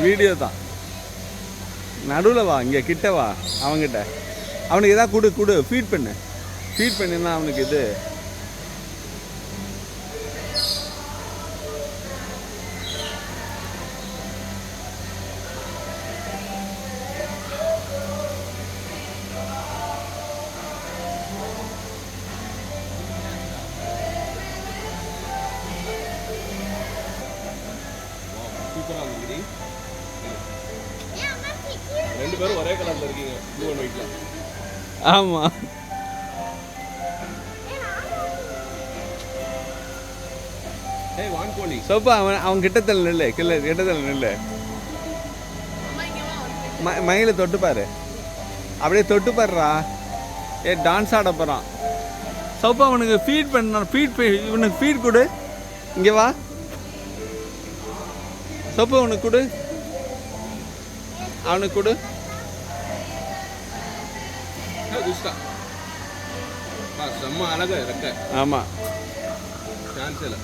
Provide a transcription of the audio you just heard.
Video தான். நடுவில் வா, இங்கே கிட்ட வா அவன்கிட்ட. அவனுக்கு எதாவது கொடு ஃபீட் பண்ணினா அவனுக்கு இது ரெண்டு பேரும் ஒரே கலர்ல இருக்கீங்க, ப்ளூ அண்ட் ஒயிட்ல. ஆமா. ஏய் வான்கோழி சோப்பா அவன் கிட்டத்தில் நில்லு, கிட்டத்தில் நில்லு. மயில தொட்டு பாரு, அப்படியே தொட்டு பாருடா. டான்ஸ் ஆட போறான். சோப்பா அவனுக்கு ஃபீட் பண்ண, இவனுக்கு ஃபீட் கொடு. இங்கே வா சோப்பா, அவனுக்கு கொடு, அவனுக்கு கொடு. செம்ம அழகா இருக்க. ஆமா, சான்ஸ் இல்லை.